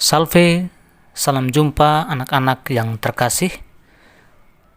Salve, salam jumpa anak-anak yang terkasih.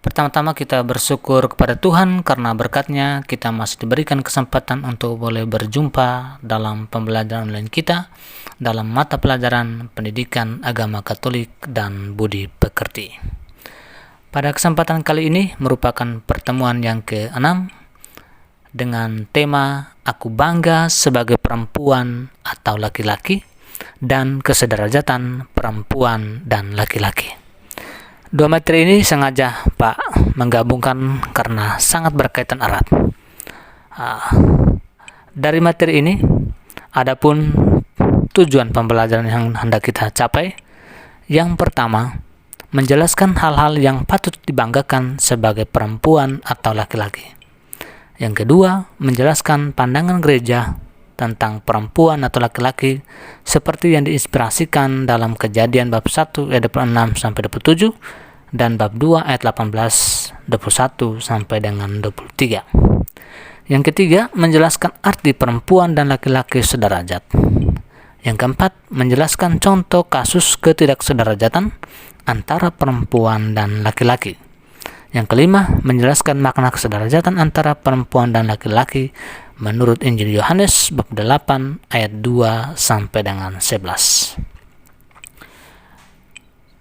Pertama-tama kita bersyukur kepada Tuhan karena berkat-Nya kita masih diberikan kesempatan untuk boleh berjumpa dalam pembelajaran online kita dalam mata pelajaran Pendidikan Agama Katolik dan Budi Pekerti. Pada kesempatan kali ini merupakan pertemuan yang ke-6 dengan tema Aku Bangga Sebagai Perempuan atau Laki-laki dan Kesederajatan Perempuan dan Laki-laki. Dua materi ini sengaja Pak menggabungkan karena sangat berkaitan erat. Dari materi ini, adapun tujuan pembelajaran yang hendak kita capai. Yang pertama, menjelaskan hal-hal yang patut dibanggakan sebagai perempuan atau laki-laki. Yang kedua, menjelaskan pandangan gereja tentang perempuan atau laki-laki seperti yang diinspirasikan dalam Kejadian bab 1 ayat 26 sampai 27 dan bab 2 ayat 18 21 sampai dengan 23. Yang ketiga, menjelaskan arti perempuan dan laki-laki sederajat. Yang keempat, menjelaskan contoh kasus ketidaksederajatan antara perempuan dan laki-laki. Yang kelima, menjelaskan makna kesederajatan antara perempuan dan laki-laki menurut Injil Yohanes bab 8 ayat 2 sampai dengan 11.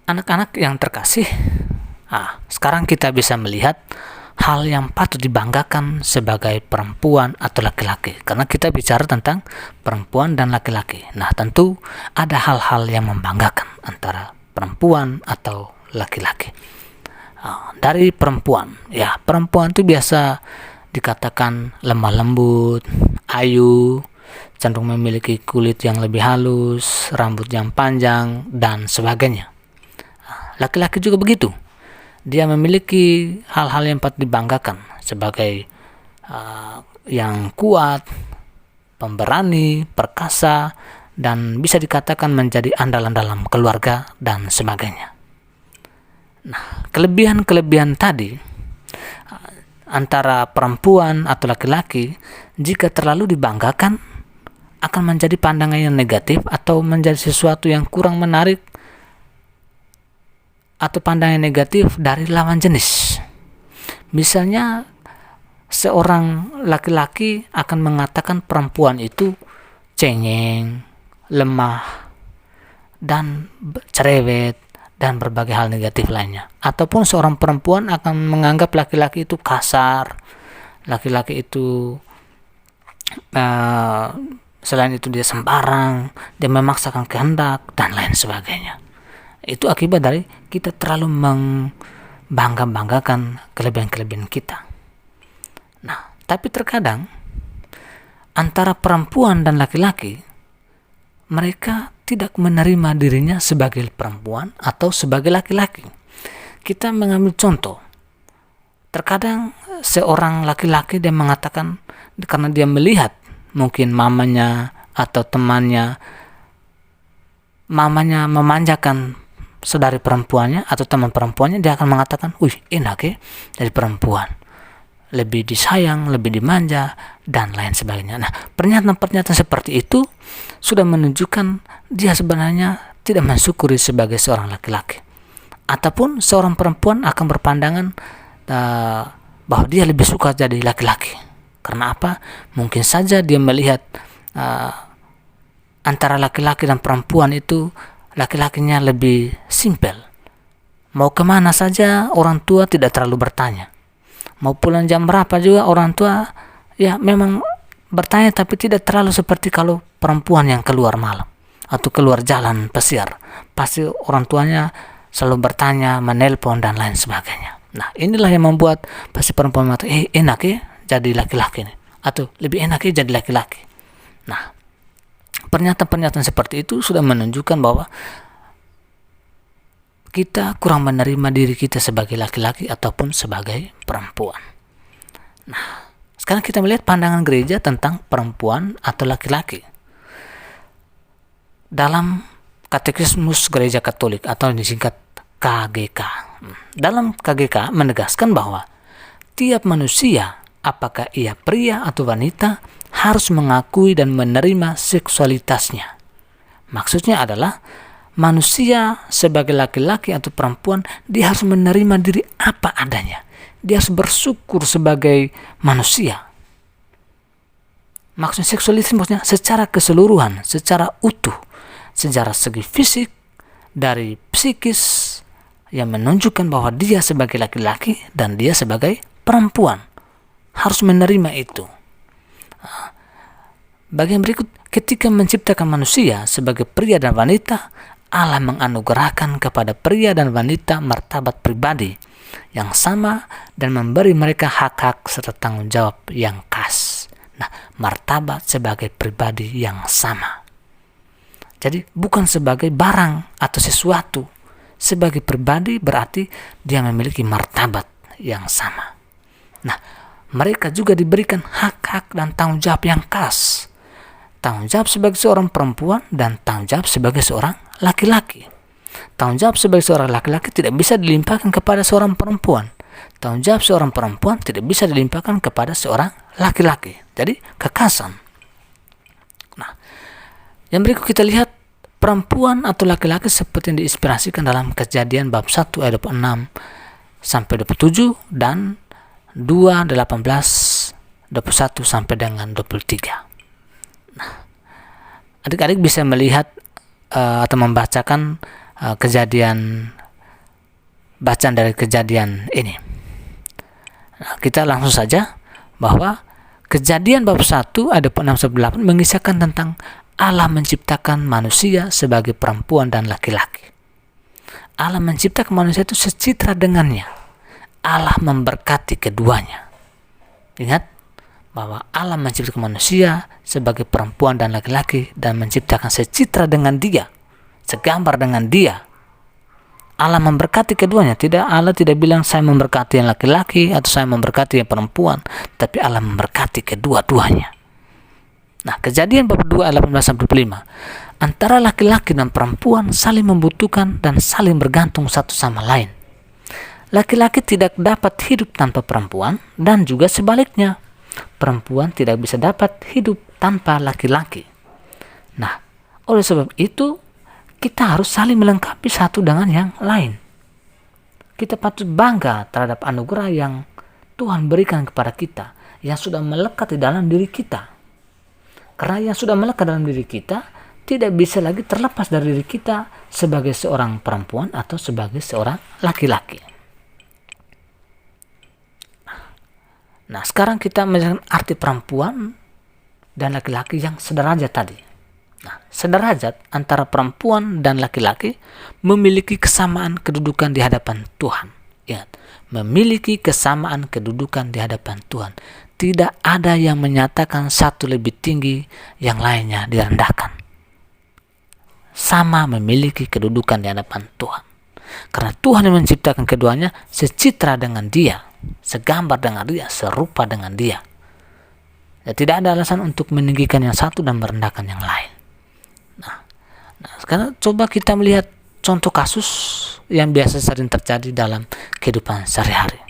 Anak-anak yang terkasih, sekarang kita bisa melihat hal yang patut dibanggakan sebagai perempuan atau laki-laki, karena kita bicara tentang perempuan dan laki-laki. Nah, tentu ada hal-hal yang membanggakan antara perempuan atau laki-laki. Dari perempuan, perempuan itu biasa dikatakan lemah lembut, ayu, cenderung memiliki kulit yang lebih halus, rambut yang panjang, dan sebagainya. Laki-laki juga begitu. Dia memiliki hal-hal yang patut dibanggakan sebagai yang kuat, pemberani, perkasa, dan bisa dikatakan menjadi andalan dalam keluarga dan sebagainya. Nah, kelebihan-kelebihan tadi antara perempuan atau laki-laki jika terlalu dibanggakan akan menjadi pandangan yang negatif atau menjadi sesuatu yang kurang menarik atau pandangan negatif dari lawan jenis. Misalnya seorang laki-laki akan mengatakan perempuan itu cengeng, lemah, dan cerewet, dan berbagai hal negatif lainnya. Ataupun seorang perempuan akan menganggap laki-laki itu kasar, laki-laki itu selain itu dia sembarang, dia memaksakan kehendak, dan lain sebagainya. Itu akibat dari kita terlalu membanggakan kelebihan-kelebihan kita. Nah, tapi terkadang antara perempuan dan laki-laki, mereka tidak menerima dirinya sebagai perempuan atau sebagai laki-laki. Kita mengambil contoh. Terkadang seorang laki-laki dia mengatakan karena dia melihat mungkin mamanya atau temannya, mamanya memanjakan saudari perempuannya atau teman perempuannya, dia akan mengatakan, enak ya dari perempuan. Lebih disayang, lebih dimanja, dan lain sebagainya. Nah, pernyataan-pernyataan seperti itu sudah menunjukkan dia sebenarnya tidak mensyukuri sebagai seorang laki-laki. Ataupun seorang perempuan akan berpandangan bahwa dia lebih suka jadi laki-laki. Karena apa? Mungkin saja dia melihat antara laki-laki dan perempuan itu laki-lakinya lebih simpel. Mau kemana saja orang tua tidak terlalu bertanya. Mau pulang jam berapa juga orang tua memang bertanya, tapi tidak terlalu seperti kalau perempuan yang keluar malam atau keluar jalan pesiar. Pasti orang tuanya selalu bertanya, menelpon, dan lain sebagainya. Nah, inilah yang membuat pasti perempuan mengatakan, enak ya jadi laki-laki nih, atau lebih enak ya jadi laki-laki. Nah, pernyataan-pernyataan seperti itu sudah menunjukkan bahwa kita kurang menerima diri kita sebagai laki-laki ataupun sebagai perempuan. Nah, sekarang kita melihat pandangan gereja tentang perempuan atau laki-laki. Dalam Katekismus Gereja Katolik atau disingkat KGK. Dalam KGK menegaskan bahwa tiap manusia, apakah ia pria atau wanita, harus mengakui dan menerima seksualitasnya. Maksudnya adalah manusia sebagai laki-laki atau perempuan, dia harus menerima diri apa adanya. Dia harus bersyukur sebagai manusia. Maksudnya seksualitas maksudnya secara keseluruhan, secara utuh, secara segi fisik, dari psikis, yang menunjukkan bahwa dia sebagai laki-laki dan dia sebagai perempuan. Harus menerima itu. Bagian berikut, ketika menciptakan manusia sebagai pria dan wanita, Allah menganugerahkan kepada pria dan wanita martabat pribadi yang sama dan memberi mereka hak-hak serta tanggung jawab yang khas. Nah, martabat sebagai pribadi yang sama. Jadi bukan sebagai barang atau sesuatu. Sebagai pribadi berarti dia memiliki martabat yang sama. Nah, mereka juga diberikan hak-hak dan tanggung jawab yang khas. Tanggung jawab sebagai seorang perempuan dan tanggung jawab sebagai seorang laki-laki. Tanggung jawab sebagai seorang laki-laki tidak bisa dilimpahkan kepada seorang perempuan. Tanggung jawab seorang perempuan tidak bisa dilimpahkan kepada seorang laki-laki. Jadi kekhasan. Nah, yang berikut kita lihat perempuan atau laki-laki seperti yang diinspirasikan dalam Kejadian bab 1 ayat 26 sampai 27 dan 2 18 21 sampai dengan 23. Nah, adik-adik bisa melihat atau membacakan bacaan dari kejadian ini. Nah, kita langsung saja bahwa Kejadian bab 1 ayat 6-8 mengisahkan tentang Allah menciptakan manusia sebagai perempuan dan laki-laki. Allah menciptakan manusia itu secitra dengannya. Allah memberkati keduanya. Ingat bahwa Allah menciptakan manusia sebagai perempuan dan laki-laki dan menciptakan secitra dengan dia, segambar dengan dia. Allah memberkati keduanya. Allah tidak bilang saya memberkati yang laki-laki atau saya memberkati yang perempuan, tapi Allah memberkati kedua-duanya. Nah, Kejadian bab 2 ayat 18-25. Antara laki-laki dan perempuan saling membutuhkan dan saling bergantung satu sama lain. Laki-laki tidak dapat hidup tanpa perempuan dan juga sebaliknya. Perempuan tidak bisa dapat hidup tanpa laki-laki. Nah, oleh sebab itu kita harus saling melengkapi satu dengan yang lain. Kita patut bangga terhadap anugerah yang Tuhan berikan kepada kita, yang sudah melekat di dalam diri kita. Karena yang sudah melekat dalam diri kita tidak bisa lagi terlepas dari diri kita sebagai seorang perempuan atau sebagai seorang laki-laki. Nah, sekarang kita menjelaskan arti perempuan dan laki-laki yang sederajat tadi. Nah, sederajat antara perempuan dan laki-laki memiliki kesamaan kedudukan di hadapan Tuhan. Ingat, memiliki kesamaan kedudukan di hadapan Tuhan. Tidak ada yang menyatakan satu lebih tinggi, yang lainnya direndahkan. Sama memiliki kedudukan di hadapan Tuhan. Karena Tuhan yang menciptakan keduanya secitra dengan Dia, segambar dengan Dia, serupa dengan Dia. Ya, tidak ada alasan untuk meninggikan yang satu dan merendahkan yang lain. Nah, sekarang coba kita melihat contoh kasus yang biasa sering terjadi dalam kehidupan sehari-hari.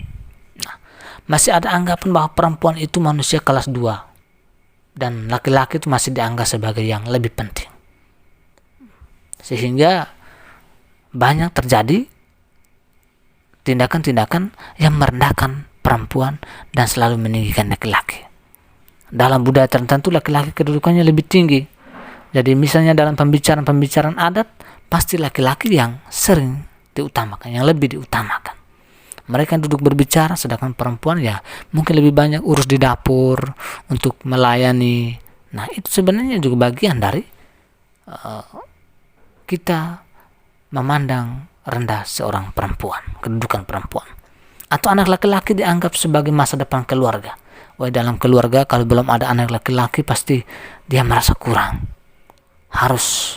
Nah, masih ada anggapan bahwa perempuan itu manusia kelas 2 dan laki-laki itu masih dianggap sebagai yang lebih penting. Sehingga banyak terjadi tindakan-tindakan yang merendahkan perempuan dan selalu meninggikan laki-laki. Dalam budaya tertentu laki-laki kedudukannya lebih tinggi. Jadi misalnya dalam pembicaraan adat, pasti laki-laki yang sering diutamakan, yang lebih diutamakan. Mereka yang duduk berbicara, sedangkan perempuan ya mungkin lebih banyak urus di dapur untuk melayani. Nah, itu sebenarnya juga bagian dari kita memandang rendah seorang perempuan, kedudukan perempuan. Atau anak laki-laki dianggap sebagai masa depan keluarga. Wah, dalam keluarga kalau belum ada anak laki-laki pasti dia merasa kurang. Harus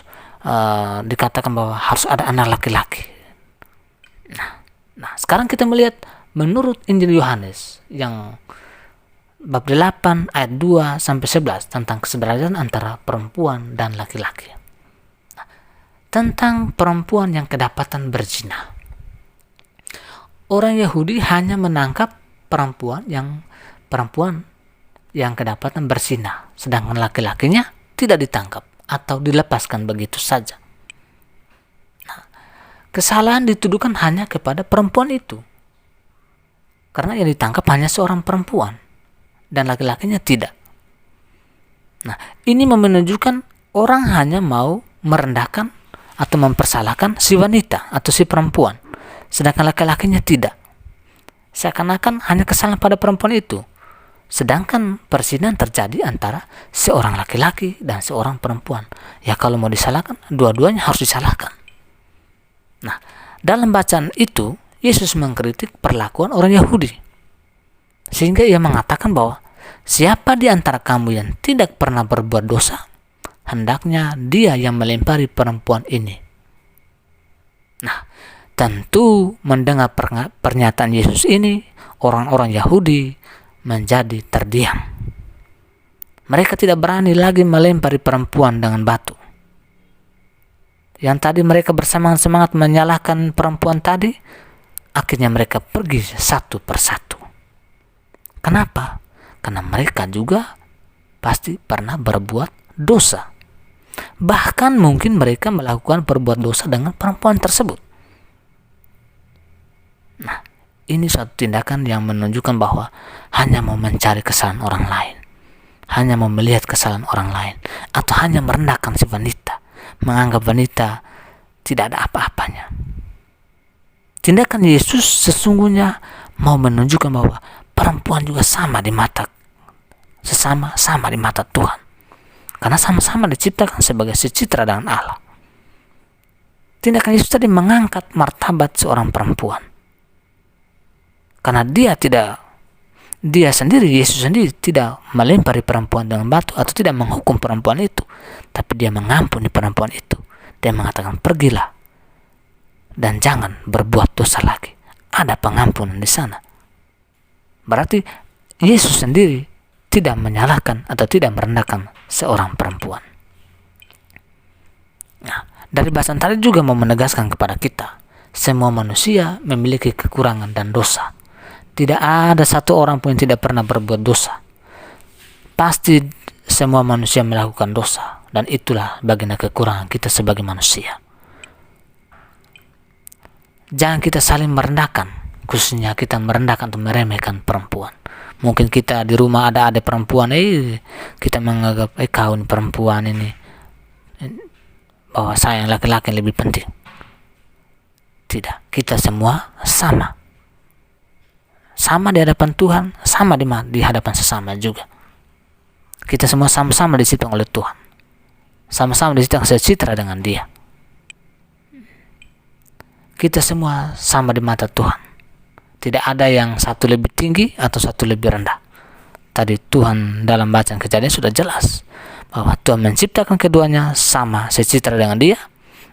dikatakan bahwa harus ada anak laki-laki. Nah, sekarang kita melihat menurut Injil Yohanes yang bab 8 ayat 2 sampai 11 tentang kesederajatan antara perempuan dan laki-laki. Nah, tentang perempuan yang kedapatan berzina. Orang Yahudi hanya menangkap perempuan yang kedapatan berzina, sedangkan laki-lakinya tidak ditangkap atau dilepaskan begitu saja. kesalahan dituduhkan hanya kepada perempuan itu. Karena yang ditangkap hanya seorang perempuan dan laki-lakinya tidak. Nah, ini menunjukkan orang hanya mau merendahkan atau mempersalahkan si wanita atau si perempuan, sedangkan laki-lakinya tidak. Seakan-akan hanya kesalahan pada perempuan itu, sedangkan persidangan terjadi antara seorang laki-laki dan seorang perempuan. Ya, kalau mau disalahkan, dua-duanya harus disalahkan. Nah, dalam bacaan itu Yesus mengkritik perlakuan orang Yahudi, sehingga ia mengatakan bahwa siapa di antara kamu yang tidak pernah berbuat dosa, hendaknya dia yang melempari perempuan ini. Nah, tentu mendengar pernyataan Yesus ini, orang-orang Yahudi menjadi terdiam. Mereka tidak berani lagi melempari perempuan dengan batu. Yang tadi mereka bersemangat-semangat menyalahkan perempuan tadi, akhirnya mereka pergi satu persatu. Kenapa? Karena mereka juga pasti pernah berbuat dosa. Bahkan mungkin mereka melakukan perbuatan dosa dengan perempuan tersebut. Nah, ini suatu tindakan yang menunjukkan bahwa hanya mau mencari kesalahan orang lain, hanya mau melihat kesalahan orang lain, atau hanya merendahkan si wanita, menganggap wanita tidak ada apa-apanya. Tindakan Yesus sesungguhnya mau menunjukkan bahwa perempuan juga sama di mata sama di mata Tuhan, karena sama-sama diciptakan sebagai secitra dengan Allah. Tindakan Yesus tadi mengangkat martabat seorang perempuan, karena Yesus sendiri tidak melempari perempuan dengan batu atau tidak menghukum perempuan itu, tapi dia mengampuni perempuan itu. Dia mengatakan, pergilah dan jangan berbuat dosa lagi. Ada pengampunan di sana. Berarti Yesus sendiri tidak menyalahkan atau tidak merendahkan seorang perempuan. Nah, dari bahasan tadi juga mau menegaskan kepada kita, semua manusia memiliki kekurangan dan dosa. Tidak ada satu orang pun yang tidak pernah berbuat dosa. Pasti semua manusia melakukan dosa, dan itulah bagian kekurangan kita sebagai manusia. Jangan kita saling merendahkan, khususnya kita merendahkan atau meremehkan perempuan. Mungkin kita di rumah ada adik perempuan, kita menganggap kau ini perempuan ini, bahwa saya yang laki-laki lebih penting. Tidak, kita semua sama di hadapan Tuhan, sama di hadapan sesama juga. Kita semua sama-sama diciptakan oleh Tuhan, sama-sama diciptakan secitra dengan Dia. Kita semua sama di mata Tuhan. Tidak ada yang satu lebih tinggi atau satu lebih rendah. Tadi Tuhan dalam bacaan Kejadian sudah jelas bahwa Tuhan menciptakan keduanya sama secitra dengan Dia,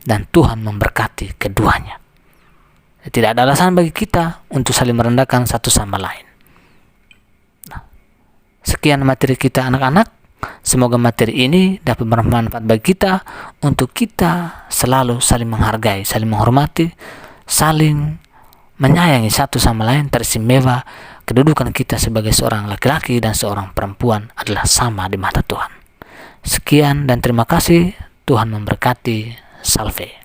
dan Tuhan memberkati keduanya. Tidak ada alasan bagi kita untuk saling merendahkan satu sama lain. Nah, sekian materi kita anak-anak. Semoga materi ini dapat bermanfaat bagi kita untuk kita selalu saling menghargai, saling menghormati, saling menyayangi satu sama lain. Teristimewa kedudukan kita sebagai seorang laki-laki dan seorang perempuan adalah sama di mata Tuhan. Sekian dan terima kasih. Tuhan memberkati. Salve.